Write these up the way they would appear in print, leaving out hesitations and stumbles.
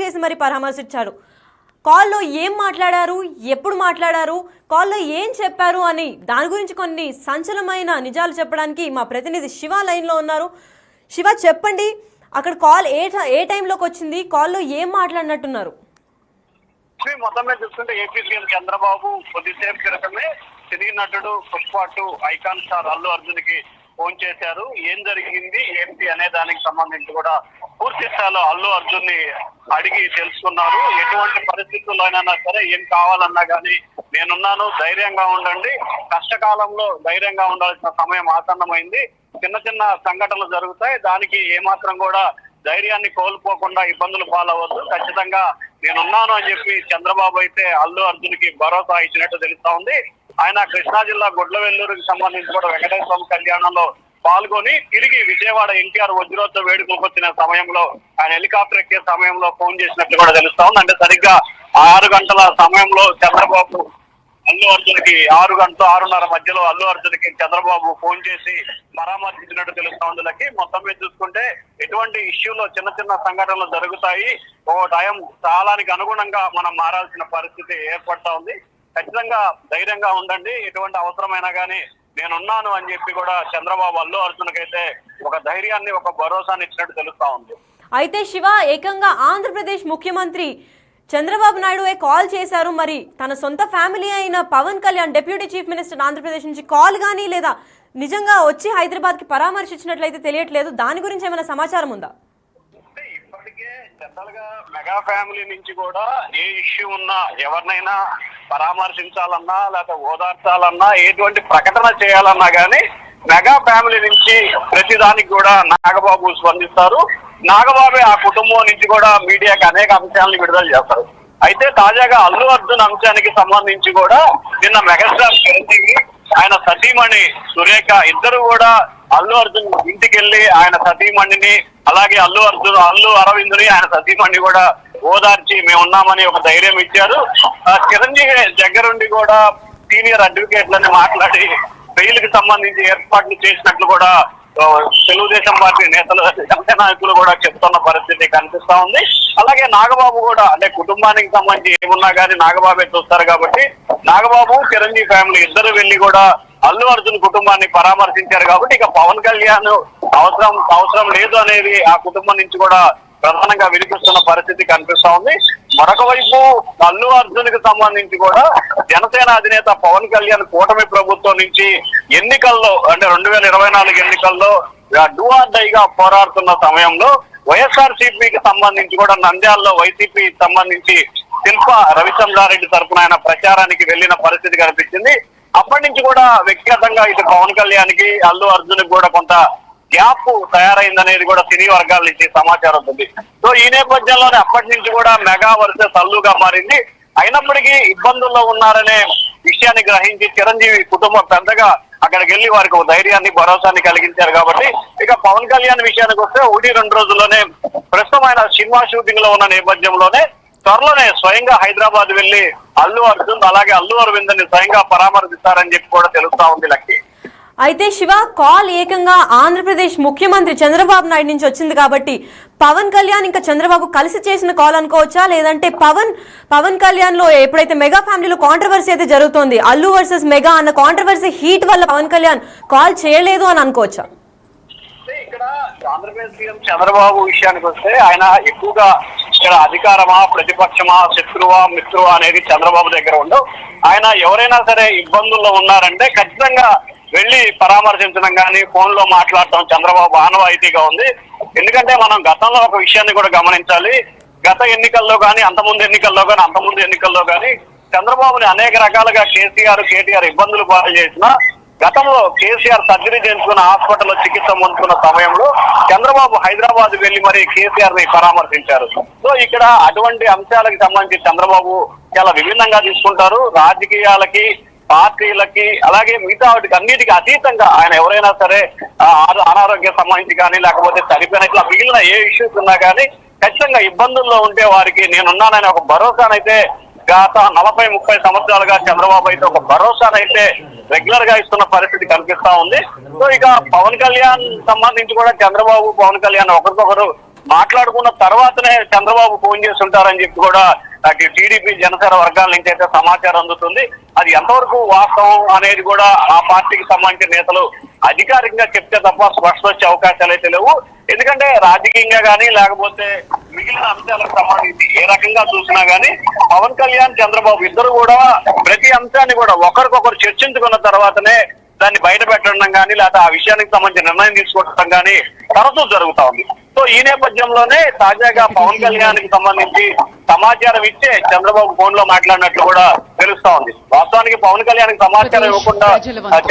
చేసి మరి పరామర్శించారు. కాల్లో ఏం మాట్లాడారు, ఎప్పుడు మాట్లాడారు, కాల్లో ఏం చెప్పారు అని దాని గురించి కొన్ని సంచలనమైన నిజాలు చెప్పడానికి మా ప్రతినిధి శివ లైన్లో ఉన్నారు. శివ, చెప్పండి, అక్కడ కాల్ ఏ టైంలోకి వచ్చింది, కాల్లో ఏం మాట్లాడినట్టున్నారు? మొత్తం మీద చూస్తుంటే ఏపీ సీఎం చంద్రబాబు కొద్దిసేపు క్రితమే సినీ నటుడు పుష్ప 2 ఐకాన్ స్టార్ అల్లు అర్జున్ కి ఫోన్ చేశారు. ఏం జరిగింది ఏంటి అనే దానికి సంబంధించి కూడా పూర్తి స్థాయిలో అల్లు అర్జున్ ని అడిగి తెలుసుకున్నారు. ఎటువంటి పరిస్థితుల్లోనైనా సరే ఏం కావాలన్నా కానీ నేనున్నాను, ధైర్యంగా ఉండండి, కష్టకాలంలో ధైర్యంగా ఉండాల్సిన సమయం ఆసన్నమైంది, చిన్న చిన్న సంఘటనలు జరుగుతాయి, దానికి ఏమాత్రం కూడా ధైర్యాన్ని కోల్పోకుండా ఇబ్బందులు పాలవద్దు, ఖచ్చితంగా నేనున్నాను అని చెప్పి చంద్రబాబు అయితే అల్లు అర్జున్ కి భరోసా ఇచ్చినట్టు తెలుస్తా ఉంది. ఆయన కృష్ణా జిల్లా గుడ్లవెల్లూరుకి సంబంధించి కూడా వెంకటేశ్వర స్వామి కళ్యాణంలో పాల్గొని తిరిగి విజయవాడ ఎన్టీఆర్ వజ్రోత్సవ వేడుకలకు వచ్చిన సమయంలో ఆయన హెలికాప్టర్ ఎక్కే సమయంలో ఫోన్ చేసినట్లు కూడా తెలుస్తా ఉంది. అంటే సరిగ్గా 6 గంటల సమయంలో చంద్రబాబు అల్లు అర్జున్ కి 6 గంటలు 6:30 మధ్యలో అల్లు అర్జున్ కి చంద్రబాబు ఫోన్ చేసి పరామర్శించినట్టు తెలుస్తా ఉంది. మొత్తం మీద చూసుకుంటే ఎటువంటి ఇష్యూలో చిన్న చిన్న సంఘటనలు జరుగుతాయి, ఓ టైం కాలానికి అనుగుణంగా మనం మారాల్సిన పరిస్థితి ఏర్పడతా ఉంది. ఖచ్చితంగా ధైర్యంగా ఉండండి, ఎటువంటి అవసరమైనా కానీ నేనున్నాను అని చెప్పి కూడా చంద్రబాబు అల్లు అర్జున్ కైతే ఒక ధైర్యాన్ని, ఒక భరోసాని ఇచ్చినట్టు తెలుస్తా ఉంది. అయితే శివ, ఏకంగా ఆంధ్రప్రదేశ్ ముఖ్యమంత్రి చంద్రబాబు నాయుడు కాల్ చేశారు. మరి తన సొంత ఫ్యామిలీ అయిన Pawan Kalyan, deputy chief minister Andhra Pradesh నుంచి కాల్ కానీ లేదా నిజంగా వచ్చి హైదరాబాద్ కి పరామర్శించినట్లయితే తెలియట్లేదు. దాని గురించి ఏమైనా సమాచారం ఉందా? ఇప్పటికే జనరల్ గా మెగా ఫ్యామిలీ నుంచి కూడా ఏ ఇష్యూ ఉన్నా, ఎవరినైనా పరామర్శించాలన్నా లేకపోతే ఓదార్చాలన్నా, ఎటువంటి ప్రకటన చేయాలన్నా కానీ మెగా ఫ్యామిలీ నుంచి ప్రతిదానికి కూడా నాగబాబు స్పందిస్తారు. నాగబాబే ఆ కుటుంబం నుంచి కూడా మీడియాకి అనేక అంశాలను విడుదల చేస్తారు. అయితే తాజాగా అల్లు అర్జున్ అంశానికి సంబంధించి కూడా నిన్న మెగాస్టార్ చిరంజీవి, ఆయన సతీమణి సురేఖ ఇద్దరు కూడా అల్లు అర్జున్ ఇంటికి వెళ్ళి ఆయన సతీమణిని, అలాగే అల్లు అరవింద్ని ఆయన సతీమణి కూడా ఓదార్చి మేమున్నామని ఒక ధైర్యం ఇచ్చారు. చిరంజీవి దగ్గరుండి కూడా సీనియర్ అడ్వకేట్లని మాట్లాడి బెయిల్ కి సంబంధించి ఏర్పాట్లు చేసినట్లు కూడా తెలుగుదేశం పార్టీ నేతలు, జనసేన నాయకులు కూడా చెప్తున్న పరిస్థితి కనిపిస్తా ఉంది. అలాగే నాగబాబు కూడా, అంటే కుటుంబానికి సంబంధించి ఏమున్నా కానీ నాగబాబే చూస్తారు కాబట్టి నాగబాబు, చిరంజీవి ఫ్యామిలీ ఇద్దరు వెళ్లి కూడా అల్లు అర్జున్ కుటుంబాన్ని పరామర్శించారు. కాబట్టి ఇక పవన్ కళ్యాణ్ అవసరం లేదు అనేది ఆ కుటుంబం నుంచి కూడా ప్రధానంగా వినిపిస్తున్న పరిస్థితి కనిపిస్తా ఉంది. మరొక వైపు అల్లు అర్జున్ కి సంబంధించి కూడా జనసేన అధినేత పవన్ కళ్యాణ్ కూటమి ప్రభుత్వం నుంచి ఎన్నికల్లో, అంటే 2024 ఎన్నికల్లో డూ ఆర్ డై గా పోరాడుతున్న సమయంలో వైఎస్ఆర్సీపీకి సంబంధించి కూడా నంద్యాలలో వైసీపీ సంబంధించి శిల్ప రవిచంద్రారెడ్డి తరఫున ఆయన ప్రచారానికి వెళ్లిన పరిస్థితి కనిపించింది. అప్పటి నుంచి కూడా వ్యక్తిగతంగా ఇటు పవన్ కళ్యాణ్ కి అల్లు అర్జున్ కూడా కొంత గ్యాప్ తయారైందనేది కూడా సినీ వర్గాల నుంచి సమాచారం ఉంది. సో ఈ నేపథ్యంలోనే అప్పటి నుంచి కూడా మెగా వర్సెస్ అల్లుగా మారింది. అయినప్పటికీ ఇబ్బందుల్లో ఉన్నారనే విషయాన్ని గ్రహించి చిరంజీవి కుటుంబం పెద్దగా అక్కడికి వెళ్లి వారికి ఒక ధైర్యాన్ని, భరోసాన్ని కలిగించారు. కాబట్టి ఇక పవన్ కళ్యాణ్ విషయానికి వస్తే 1-2 రోజుల్లోనే ప్రస్తుతం ఆయన సినిమా షూటింగ్ లో ఉన్న నేపథ్యంలోనే త్వరలోనే స్వయంగా హైదరాబాద్ వెళ్లి అల్లు అర్జున్ అలాగే అల్లు అరవింద్ ని స్వయంగా పరామర్శిస్తారని చెప్పి కూడా తెలుస్తా ఉంది. లక్కి, అయితే శివ, కాల్ ఏకంగా ఆంధ్రప్రదేశ్ ముఖ్యమంత్రి చంద్రబాబు నాయుడు నుంచి వచ్చింది కాబట్టి పవన్ కళ్యాణ్ ఇంకా చంద్రబాబు కలిసి చేసిన కాల్ అనుకోవచ్చా, లేదంటే పవన్ కళ్యాణ్ లో ఎప్పుడైతే మెగా ఫ్యామిలీలో కాంట్రవర్సీ అయితే జరుగుతోంది, అల్లు వర్సెస్ మెగా అన్న కాంట్రవర్సీ హీట్ వల్ల పవన్ కళ్యాణ్ కాల్ చేయలేదు అని అనుకోవచ్చా? ఇక్కడ ఆంధ్రప్రదేశ్ సీఎం చంద్రబాబు విషయానికి వస్తే ఆయన ఎక్కువగా ఇక్కడ అధికారమా, ప్రతిపక్షమా, శత్రువా, మిత్రువా అనేది చంద్రబాబు దగ్గర ఉండవు. ఆయన ఎవరైనా సరే ఇబ్బందుల్లో ఉన్నారంటే ఖచ్చితంగా వెళ్లి పరామర్శించడం కానీ ఫోన్ లో మాట్లాడటం చంద్రబాబు ఆనవాయితీగా ఉంది. ఎందుకంటే మనం గతంలో ఒక విషయాన్ని కూడా గమనించాలి. గత ఎన్నికల్లో కానీ, అంతకుముందు ఎన్నికల్లో కానీ చంద్రబాబుని అనేక రకాలుగా కేటీఆర్ ఇబ్బందులు పాలు చేసిన, గతంలో కేసీఆర్ సర్జరీ చేయించుకున్న హాస్పిటల్లో చికిత్స పొందుతున్న సమయంలో చంద్రబాబు హైదరాబాద్ వెళ్లి మరి కేసీఆర్ ని పరామర్శించారు. సో ఇక్కడ అటువంటి అంశాలకు సంబంధించి చంద్రబాబు చాలా విభిన్నంగా తీసుకుంటారు. రాజకీయాలకి, పార్టీలకి, అలాగే మిగతా వాటికి అన్నిటికీ అతీతంగా ఆయన ఎవరైనా సరే అనారోగ్య సంబంధించి కానీ లేకపోతే చనిపోయిన ఇట్లా మిగిలిన ఏ ఇష్యూస్ ఉన్నా కానీ ఖచ్చితంగా ఇబ్బందుల్లో ఉంటే వారికి నేనున్నానని ఒక భరోసానైతే గత 40-30 సంవత్సరాలుగా చంద్రబాబు అయితే ఒక భరోసానైతే రెగ్యులర్ గా ఇస్తున్న పరిస్థితి కనిపిస్తా ఉంది. సో ఇక పవన్ కళ్యాణ్ సంబంధించి కూడా చంద్రబాబు, పవన్ కళ్యాణ్ ఒకరికొకరు మాట్లాడుకున్న తర్వాతనే చంద్రబాబు ఫోన్ చేస్తుంటారని చెప్పి కూడా అటు టీడీపీ జనసేన వర్గాల నుంచి అయితే సమాచారం అందుతుంది. అది ఎంతవరకు వాస్తవం అనేది కూడా ఆ పార్టీకి సంబంధించిన నేతలు అధికారికంగా చెప్తే తప్ప స్పష్టత వచ్చే అవకాశాలు అయితే లేవు. ఎందుకంటే రాజకీయంగా కానీ లేకపోతే మిగిలిన అంశాలకు సంబంధించి ఏ రకంగా చూసినా గానీ పవన్ కళ్యాణ్ చంద్రబాబు ఇద్దరు కూడా ప్రతి అంశాన్ని కూడా ఒకరికొకరు చర్చించుకున్న తర్వాతనే దాన్ని బయట పెట్టడం కానీ లేదా ఆ విషయానికి సంబంధించిన నిర్ణయం తీసుకోవడం కానీ తరచూ జరుగుతా ఉంది. సో ఈ నేపథ్యంలోనే తాజాగా పవన్ కళ్యాణ్ కి సంబంధించి సమాచారం ఇచ్చే చంద్రబాబు ఫోన్ లో మాట్లాడినట్లు కూడా తెలుస్తా ఉంది. వాస్తవానికి పవన్ కళ్యాణ్ కి సమాచారం ఇవ్వకుండా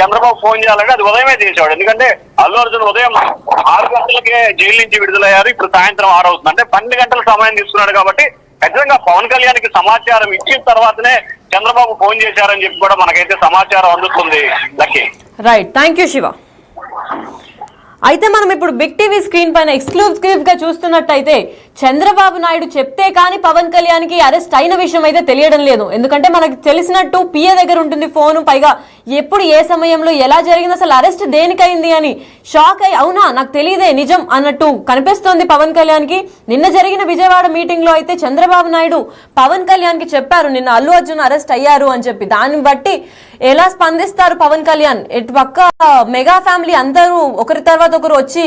చంద్రబాబు ఫోన్ చేయాలంటే అది ఉదయమే చేసేవాడు. ఎందుకంటే అల్లు అర్జున్ ఉదయం 6 గంటలకే జైలు నుంచి విడుదలయ్యారు. ఇప్పుడు సాయంత్రం 6 అవుతుంది, అంటే 12 గంటల సమయం తీసుకున్నాడు. కాబట్టి ఖచ్చితంగా పవన్ కళ్యాణ్ కి సమాచారం ఇచ్చిన తర్వాతనే చంద్రబాబు ఫోన్ చేశారని చెప్పి కూడా మనకైతే సమాచారం అందుతుంది. Lucky. Right, thank you Shiva. అయితే మనం ఇప్పుడు బిగ్ టీవీ స్క్రీన్ పైన ఎక్స్క్లూజివ్ గా చూస్తున్నట్టయితే చంద్రబాబు నాయుడు చెప్తే కానీ పవన్ కళ్యాణ్ కి అరెస్ట్ అయిన విషయం అయితే తెలియడం లేదు. ఎందుకంటే మనకు తెలిసినట్టు పిఏ దగ్గర ఉంటుంది ఫోన్, పైగా ఎప్పుడు ఏ సమయంలో ఎలా జరిగింది, అసలు అరెస్ట్ దేనికైంది అని షాక్ అయి అవునా నాకు తెలియదే నిజం అన్నట్టు కనిపిస్తోంది పవన్ కళ్యాణ్ కి. నిన్న జరిగిన విజయవాడ మీటింగ్ లో అయితే చంద్రబాబు నాయుడు పవన్ కళ్యాణ్ కి చెప్పారు నిన్న అల్లు అర్జున్ అరెస్ట్ అయ్యారు అని చెప్పి. దాన్ని బట్టి ఎలా స్పందిస్తారు పవన్ కళ్యాణ్, ఇటు పక్క మెగా ఫ్యామిలీ అందరూ ఒకరి తర్వాత ఒకరు వచ్చి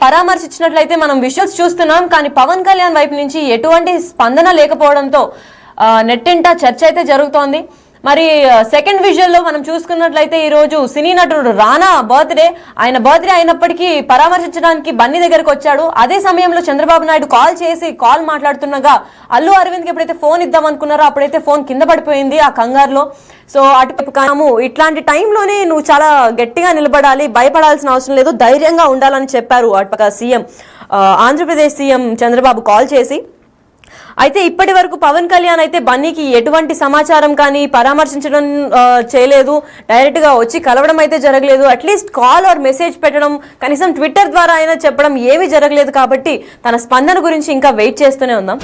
పరామర్శించినట్లయితే మనం విజువల్స్ చూస్తున్నాం. కానీ పవన్ కళ్యాణ్ వైపు నుంచి ఎటువంటి స్పందన లేకపోవడంతో నెట్టింట చర్చ అయితే జరుగుతోంది. మరి సెకండ్ విజువల్ లో మనం చూసుకున్నట్లయితే ఈ రోజు సినీ నటుడు రానా బర్త్డే, ఆయన బర్త్డే అయినప్పటికీ పరామర్శించడానికి బన్నీ దగ్గరకు వచ్చాడు. అదే సమయంలో చంద్రబాబు నాయుడు కాల్ మాట్లాడుతుండగా అల్లు అరవింద్ కి ఎప్పుడైతే ఫోన్ ఇద్దాం అనుకున్నారో అప్పుడైతే ఫోన్ కింద పడిపోయింది ఆ కంగారులో. సో అటువైపు కాము ఇట్లాంటి టైంలోనే నువ్వు చాలా గట్టిగా నిలబడాలి, భయపడాల్సిన అవసరం లేదు, ధైర్యంగా ఉండాలని చెప్పారు అటుపక్క CM Andhra Pradesh CM Chandrababu call చేసి. అయితే ఇప్పటి వరకు పవన్ కళ్యాణ్ అయితే బన్నీకి ఎటువంటి సమాచారం కానీ పరామర్శించడం చేయలేదు, డైరెక్ట్ గా వచ్చి కలవడం అయితే జరగలేదు. అట్లీస్ట్ కాల్ ఆర్ మెసేజ్ పెట్టడం, కనీసం ట్విట్టర్ ద్వారా అయినా చెప్పడం ఏమీ జరగలేదు. కాబట్టి తన స్పందన గురించి ఇంకా వెయిట్ చేస్తూనే ఉందాం.